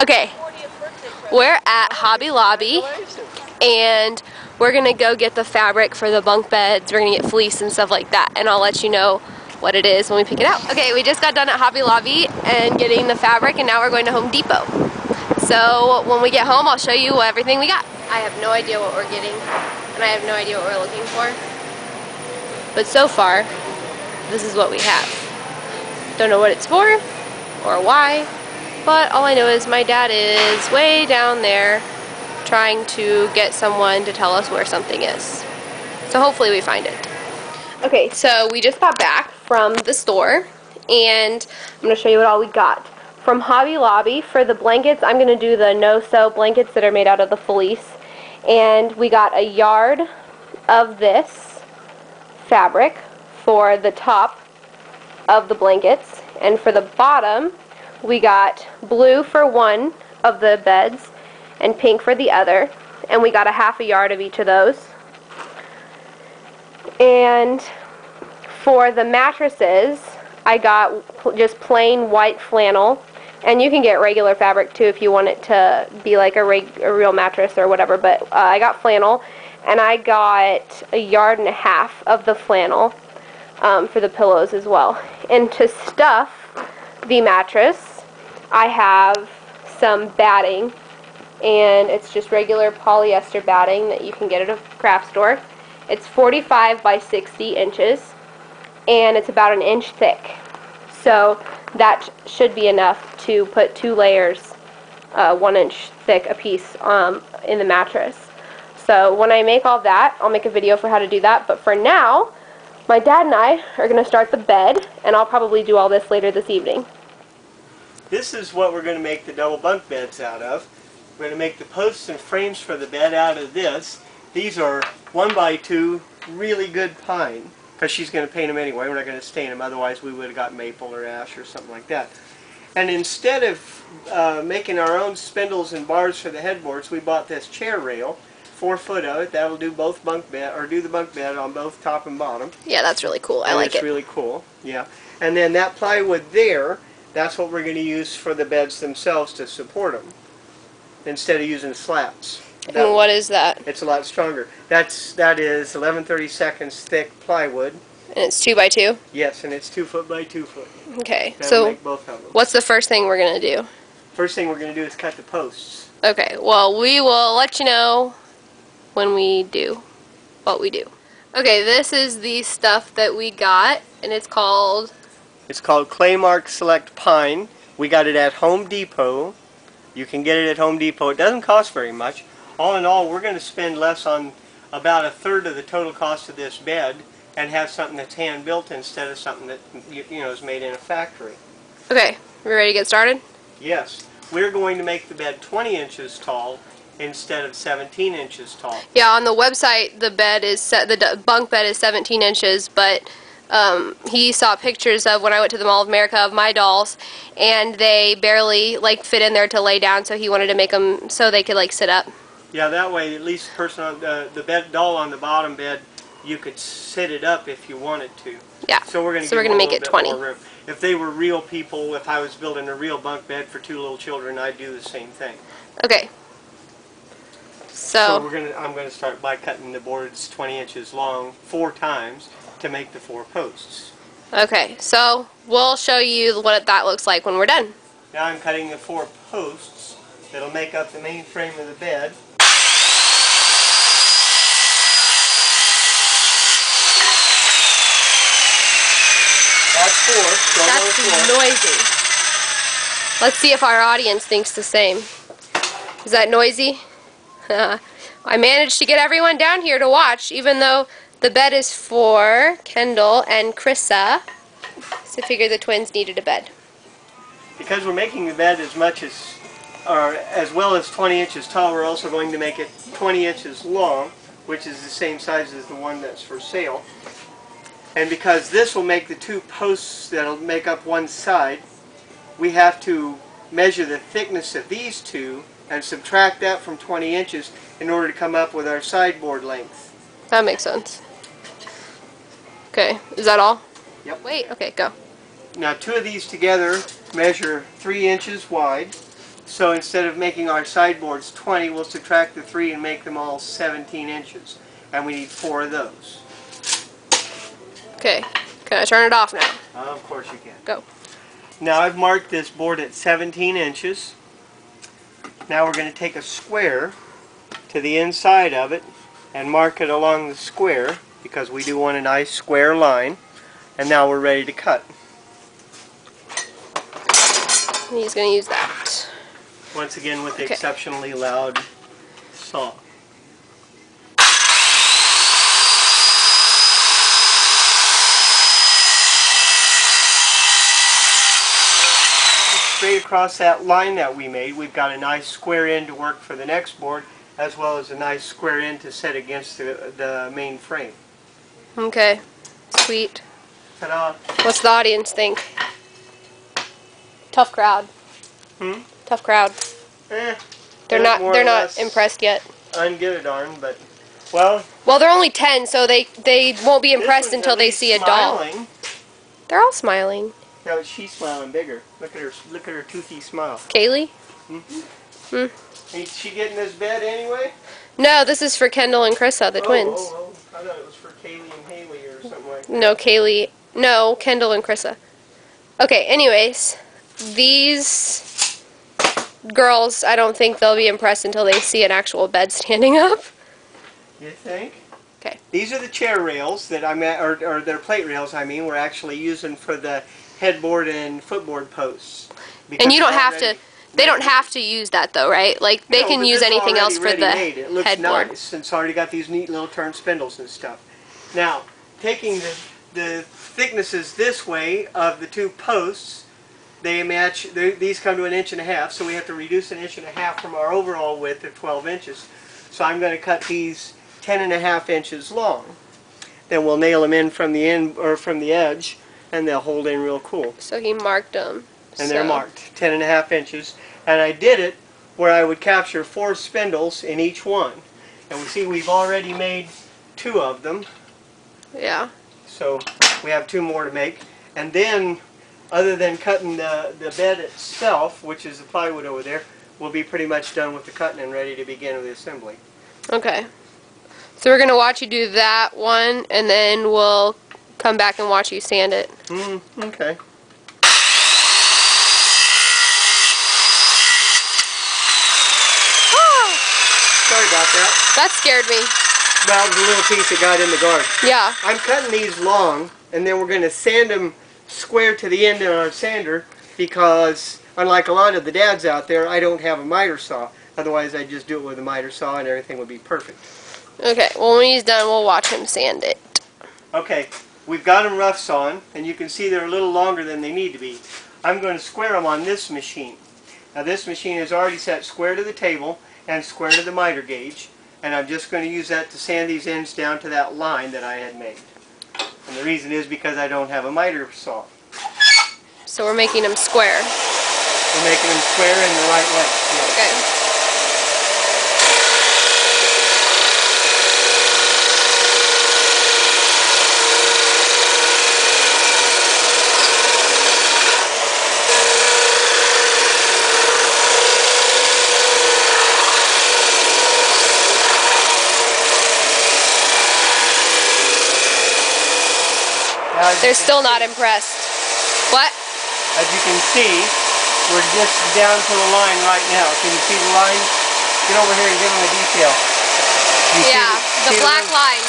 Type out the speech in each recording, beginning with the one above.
Okay, we're at Hobby Lobby, and we're gonna go get the fabric for the bunk beds. We're gonna get fleece and stuff like that, and I'll let you know what it is when we pick it out. Okay, we just got done at Hobby Lobby and getting the fabric, and now we're going to Home Depot. So when we get home, I'll show you everything we got. I have no idea what we're getting, and I have no idea what we're looking for. But so far, this is what we have. Don't know what it's for or why, but all I know is my dad is way down there trying to get someone to tell us where something is. So hopefully we find it. Okay, so we just got back from the store, and I'm going to show you what all we got. From Hobby Lobby, for the blankets, I'm going to do the no-sew blankets that are made out of the fleece. And we got a yard of this fabric for the top of the blankets. And for the bottom, we got blue for one of the beds and pink for the other. And we got a half a yard of each of those. And for the mattresses, I got just plain white flannel. And you can get regular fabric too if you want it to be like a real mattress or whatever. But I got flannel, and I got a yard and a half of the flannel for the pillows as well. And to stuff the mattress, I have some batting, and it's just regular polyester batting that you can get at a craft store. It's 45 by 60 inches, and it's about an inch thick. So that should be enough to put 2 layers, 1 inch thick a piece in the mattress. So when I make all that, I'll make a video for how to do that. But for now, my dad and I are going to start the bed, and I'll probably do all this later this evening. This is what we're going to make the double bunk beds out of. We're going to make the posts and frames for the bed out of this. These are 1x2 really good pine, because she's going to paint them anyway. We're not going to stain them, otherwise we would have got maple or ash or something like that. And instead of making our own spindles and bars for the headboards, we bought this chair rail, 4 foot of it. That'll do both bunk bed, or do the bunk bed on both top and bottom. Yeah, that's really cool. I like it. It's really cool. Yeah. And then that plywood there, that's what we're going to use for the beds themselves to support them, instead of using slats. And what is that? It's a lot stronger. That is 11/32 thick plywood. And it's 2x2? Yes, and it's 2 foot by 2 foot. Okay, That'll so make both of them. what's the first thing we're going to do? First thing we're going to do is cut the posts. Okay, well, we will let you know when we do what we do. Okay, this is the stuff that we got, and it's called... It's called Claymark Select Pine. We got it at Home Depot. You can get it at Home Depot. It doesn't cost very much. All in all, we're going to spend less on about 1/3 of the total cost of this bed and have something that's hand-built instead of something that you know is made in a factory. Okay, we ready to get started? Yes. We're going to make the bed 20 inches tall instead of 17 inches tall. Yeah, on the website, the bunk bed is 17 inches, but he saw pictures of when I went to the Mall of America of my dolls, and they barely fit in there to lay down, so he wanted to make them so they could sit up. Yeah, that way at least the person on the doll on the bottom bed, you could sit it up if you wanted to. Yeah. So we're going to make it 20. If they were real people, if I was building a real bunk bed for 2 little children, I'd do the same thing. Okay. So I'm going to start by cutting the boards 20 inches long 4 times to make the 4 posts. Okay, so we'll show you what that looks like when we're done. Now I'm cutting the 4 posts that'll make up the main frame of the bed. That's 4. That's noisy. Let's see if our audience thinks the same. Is that noisy? I managed to get everyone down here to watch, even though the bed is for Kendall and Krissa. So I figured the twins needed a bed. Because we're making the bed as well as 20 inches tall, we're also going to make it 20 inches long, which is the same size as the one that's for sale. And because this will make the 2 posts that'll make up one side, we have to measure the thickness of these 2 and subtract that from 20 inches in order to come up with our sideboard length. That makes sense. Okay, is that all? Yep. Wait, okay, go. Now 2 of these together measure 3 inches wide, So instead of making our sideboards 20, we'll subtract the 3 and make them all 17 inches. And we need 4 of those. Okay. Can I turn it off now? Of course you can. Go. Now I've marked this board at 17 inches. Now we're going to take a square to the inside of it and mark it along the square because we do want a nice square line. And now we're ready to cut. He's going to use that. Once again with the exceptionally loud saw. Straight across that line that we made, we've got a nice square end to work for the next board, as well as a nice square end to set against the main frame. Okay. Sweet. Ta-da! What's the audience think? Tough crowd. Tough crowd. They're not impressed yet. Unget-a-darn, but well, they're only 10, so they won't be impressed until they see a doll. They're all smiling. No, she's smiling bigger. Look at her toothy smile. Kaylee? Is she getting this bed anyway? No, this is for Kendall and Krissa, the twins. Oh, I thought it was for Kaylee and Haley or something like that. No, Kaylee. No, Kendall and Krissa. Okay, anyways, these girls, I don't think they'll be impressed until they see an actual bed standing up. You think? Okay. These are the chair rails that or they're plate rails, I mean, we're actually using for the headboard and footboard posts. And you don't have to, they don't have to use that though, right? Like, they can use anything else for the headboard. It looks nice, and it's already got these neat little turn spindles and stuff. Now, taking the thicknesses this way of the 2 posts, they match, these come to 1.5 inches, so we have to reduce 1.5 inches from our overall width of 12 inches. So I'm going to cut these 10.5 inches long. Then we'll nail them in from the end, or from the edge, and they'll hold in real cool. So he marked them. And they're marked 10.5 inches. And I did it where I would capture 4 spindles in each one. And we see we've already made 2 of them. Yeah. So we have 2 more to make. And then, other than cutting the bed itself, which is the plywood over there, we'll be pretty much done with the cutting and ready to begin with the assembly. Okay. So we're going to watch you do that one, and then we'll come back and watch you sand it. Okay. Sorry about that. That scared me. Well, the little piece that got in the guard. Yeah. I'm cutting these long, and then we're going to sand them square to the end in our sander because, unlike a lot of the dads out there, I don't have a miter saw. Otherwise, I'd just do it with a miter saw and everything would be perfect. Okay, well, when he's done, we'll watch him sand it. Okay, we've got them rough sawn, and you can see they're a little longer than they need to be. I'm going to square them on this machine. Now, this machine is already set square to the table and square to the miter gauge, and I'm just going to use that to sand these ends down to that line that I had made. And the reason is because I don't have a miter saw. So we're making them square. We're making them square in the right way. Yes. Okay. They're still not impressed. What? As you can see, we're just down to the line right now. Can you see the line? Get over here and give them a detail. Yeah, the black line.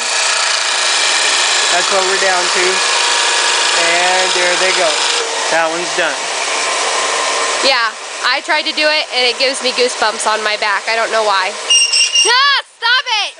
That's what we're down to. And there they go. That one's done. Yeah, I tried to do it and it gives me goosebumps on my back. I don't know why. Ah, stop it!